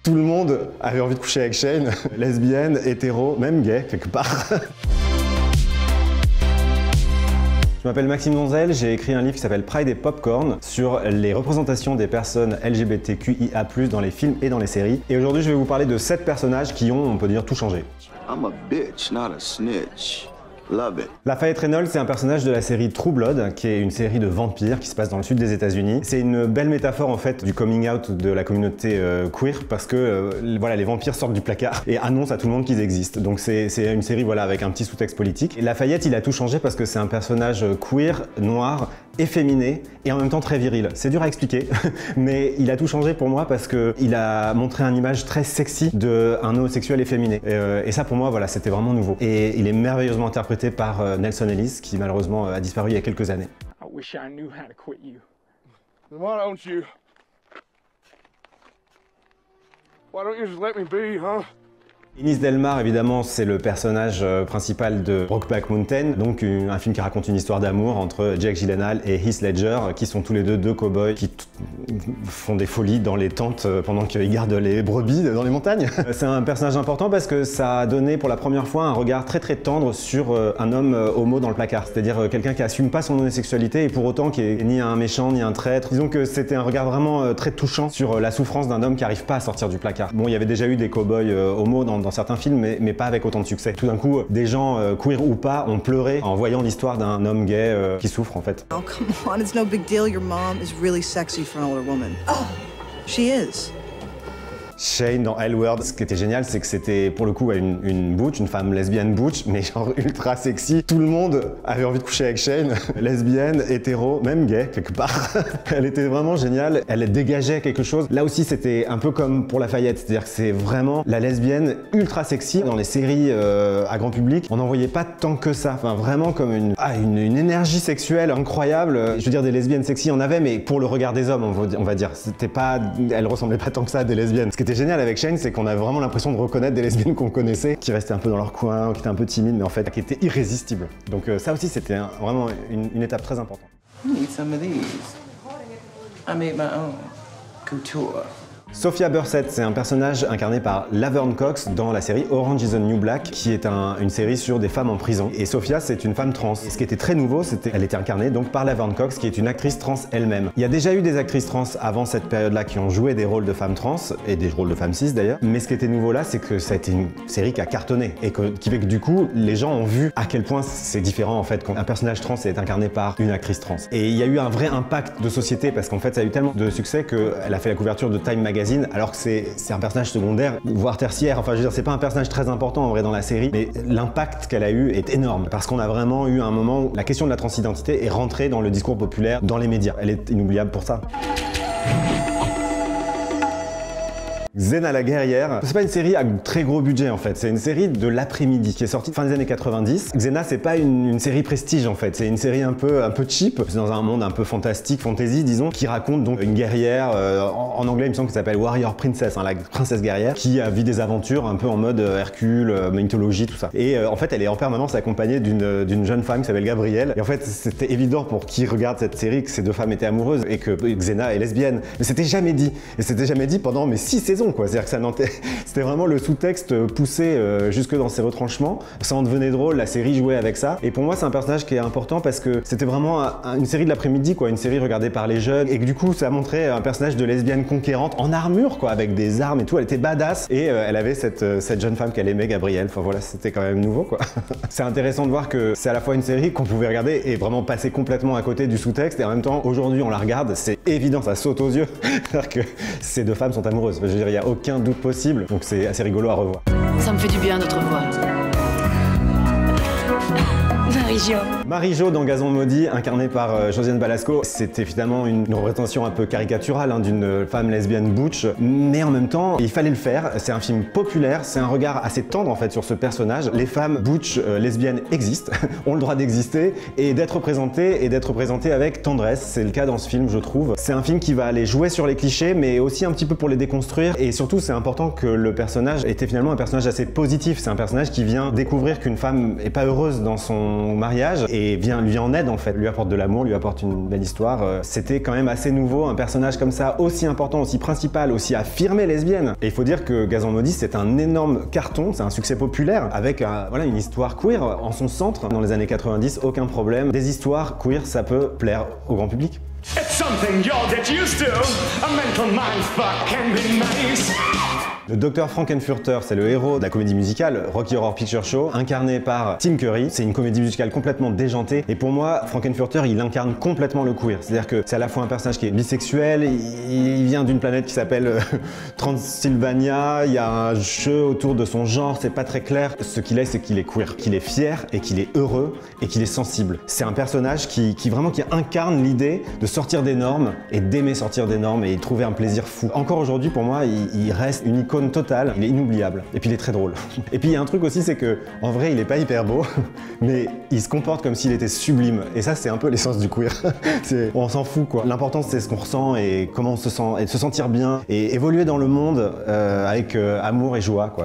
Tout le monde avait envie de coucher avec Shane, lesbienne, hétéro, même gay, quelque part. Je m'appelle Maxime Donzel, j'ai écrit un livre qui s'appelle Pride et Popcorn sur les représentations des personnes LGBTQIA+ dans les films et dans les séries. Et aujourd'hui, je vais vous parler de 7 personnages qui ont, on peut dire, tout changé. I'm a bitch, not a snitch. Love it. Lafayette Reynolds, c'est un personnage de la série True Blood, qui est une série de vampires qui se passe dans le sud des États-Unis. C'est une belle métaphore en fait du coming out de la communauté queer, parce que voilà, les vampires sortent du placard et annoncent à tout le monde qu'ils existent. Donc c'est une série voilà avec un petit sous-texte politique. Et Lafayette, il a tout changé parce que c'est un personnage queer, noir, efféminé et en même temps très viril. C'est dur à expliquer, mais il a tout changé pour moi parce que il a montré une image très sexy d'un homosexuel efféminé. Et ça pour moi, voilà, c'était vraiment nouveau. Et il est merveilleusement interprété par Nelson Ellis, qui malheureusement a disparu il y a quelques années. I wish I knew how to quit you. Why don't you just let me be, huh? Ines Del Mar, évidemment, c'est le personnage principal de Brokeback Mountain, donc un film qui raconte une histoire d'amour entre Jake Gyllenhaal et Heath Ledger, qui sont tous les deux cow-boys qui font des folies dans les tentes pendant qu'ils gardent les brebis dans les montagnes. C'est un personnage important parce que ça a donné pour la première fois un regard très tendre sur un homme homo dans le placard, c'est-à-dire quelqu'un qui assume pas son homosexualité et pour autant qui est ni un méchant ni un traître. Disons que c'était un regard vraiment très touchant sur la souffrance d'un homme qui arrive pas à sortir du placard. Bon, il y avait déjà eu des cow-boys homo dans certains films, mais pas avec autant de succès. Tout d'un coup, des gens, queer ou pas, ont pleuré en voyant l'histoire d'un homme gay qui souffre en fait. Oh, come on, it's no big deal. Your mom is really sexy for an older woman. Oh, she is. Shane dans L Word, ce qui était génial, c'est que c'était pour le coup une butch, une femme lesbienne butch, mais genre ultra sexy. Tout le monde avait envie de coucher avec Shane, lesbienne, hétéro, même gay quelque part. Elle était vraiment géniale, elle dégageait quelque chose. Là aussi, c'était un peu comme pour Lafayette, c'est-à-dire que c'est vraiment la lesbienne ultra sexy. Dans les séries à grand public, on n'en voyait pas tant que ça. Enfin, vraiment comme une énergie sexuelle incroyable. Je veux dire, des lesbiennes sexy, on avait, mais pour le regard des hommes, on va dire. C'était pas, elles ressemblaient pas tant que ça à des lesbiennes. Ce qui était génial avec Shane, c'est qu'on a vraiment l'impression de reconnaître des lesbiennes qu'on connaissait, qui restaient un peu dans leur coin, qui étaient un peu timides, mais en fait qui étaient irrésistibles. Donc ça aussi, c'était vraiment une étape très importante. I need some of these. I made my own. Couture. Sophia Bursett, c'est un personnage incarné par Laverne Cox dans la série Orange is the New Black, qui est une série sur des femmes en prison. Et Sophia, c'est une femme trans. Et ce qui était très nouveau, c'était qu'elle était incarnée donc par Laverne Cox, qui est une actrice trans elle-même. Il y a déjà eu des actrices trans avant cette période-là qui ont joué des rôles de femmes trans, et des rôles de femmes cis d'ailleurs. Mais ce qui était nouveau là, c'est que ça a été une série qui a cartonné, et qui fait que du coup, les gens ont vu à quel point c'est différent en fait quand un personnage trans est incarné par une actrice trans. Et il y a eu un vrai impact de société, parce qu'en fait, ça a eu tellement de succès qu'elle a fait la couverture de Time Magazine, alors que c'est un personnage secondaire, voire tertiaire. Enfin, je veux dire, c'est pas un personnage très important en vrai dans la série, mais l'impact qu'elle a eu est énorme, parce qu'on a vraiment eu un moment où la question de la transidentité est rentrée dans le discours populaire, dans les médias. Elle est inoubliable pour ça. Xena la guerrière, c'est pas une série à très gros budget en fait, c'est une série de l'après-midi qui est sortie fin des années 90. Xena, c'est pas une série prestige en fait, c'est une série un peu cheap, c'est dans un monde un peu fantastique, fantasy disons, qui raconte donc une guerrière, en anglais il me semble qu'elle s'appelle Warrior Princess, hein, la princesse guerrière, qui vit des aventures un peu en mode Hercule, mythologie, tout ça. Et en fait elle est en permanence accompagnée d'une jeune femme qui s'appelle Gabrielle, et en fait c'était évident pour qui regarde cette série que ces deux femmes étaient amoureuses et que Xena est lesbienne, mais c'était jamais dit, et c'était jamais dit pendant 6 saisons. C'est-à-dire que c'était vraiment le sous-texte poussé jusque dans ses retranchements. Ça en devenait drôle, la série jouait avec ça. Et pour moi, c'est un personnage qui est important parce que c'était vraiment une série de l'après-midi, quoi, une série regardée par les jeunes. Et que du coup, ça montrait un personnage de lesbienne conquérante en armure, quoi, avec des armes et tout. Elle était badass et elle avait cette jeune femme qu'elle aimait, Gabrielle. Enfin voilà, c'était quand même nouveau, quoi. C'est intéressant de voir que c'est à la fois une série qu'on pouvait regarder et vraiment passer complètement à côté du sous-texte. Et en même temps, aujourd'hui, on la regarde, c'est évident, ça saute aux yeux. C'est-à-dire que ces deux femmes sont amoureuses. Je veux dire, il n'y a aucun doute possible, donc c'est assez rigolo à revoir. Ça me fait du bien notre voix. Marie-Jo. Marie-Jo dans Gazon maudit, incarnée par Josiane Balasco, c'était finalement une représentation un peu caricaturale hein, d'une femme lesbienne butch, mais en même temps, il fallait le faire. C'est un film populaire, c'est un regard assez tendre en fait sur ce personnage. Les femmes butch lesbiennes existent, ont le droit d'exister et d'être représentées avec tendresse. C'est le cas dans ce film, je trouve. C'est un film qui va aller jouer sur les clichés, mais aussi un petit peu pour les déconstruire. Et surtout, c'est important que le personnage était finalement un personnage assez positif. C'est un personnage qui vient découvrir qu'une femme est pas heureuse dans son mariage et vient lui en aide en fait, lui apporte de l'amour, lui apporte une belle histoire. C'était quand même assez nouveau, un personnage comme ça, aussi important, aussi principal, aussi affirmé lesbienne. Et il faut dire que Gazan Maudit, c'est un énorme carton, c'est un succès populaire avec voilà, une histoire queer en son centre. Dans les années 90, aucun problème. Des histoires queer, ça peut plaire au grand public. It's something you'll get used to. A mental mindfuck can be nice. Le Dr Frankenfurter, c'est le héros de la comédie musicale Rocky Horror Picture Show, incarné par Tim Curry. C'est une comédie musicale complètement déjantée. Et pour moi, Frankenfurter, il incarne complètement le queer. C'est-à-dire que c'est à la fois un personnage qui est bisexuel, il vient d'une planète qui s'appelle Transylvania, il y a un jeu autour de son genre, c'est pas très clair. Ce qu'il est, c'est qu'il est queer, qu'il est fier et qu'il est heureux et qu'il est sensible. C'est un personnage qui incarne l'idée de sortir des normes et d'aimer sortir des normes et trouver un plaisir fou. Encore aujourd'hui, pour moi, il reste une icône totale, il est inoubliable et puis il est très drôle. Et puis il y a un truc aussi, c'est que en vrai il est pas hyper beau, mais il se comporte comme s'il était sublime et ça c'est un peu l'essence du queer. On s'en fout quoi. L'important c'est ce qu'on ressent et comment on se sent et de se sentir bien et évoluer dans le monde avec amour et joie quoi.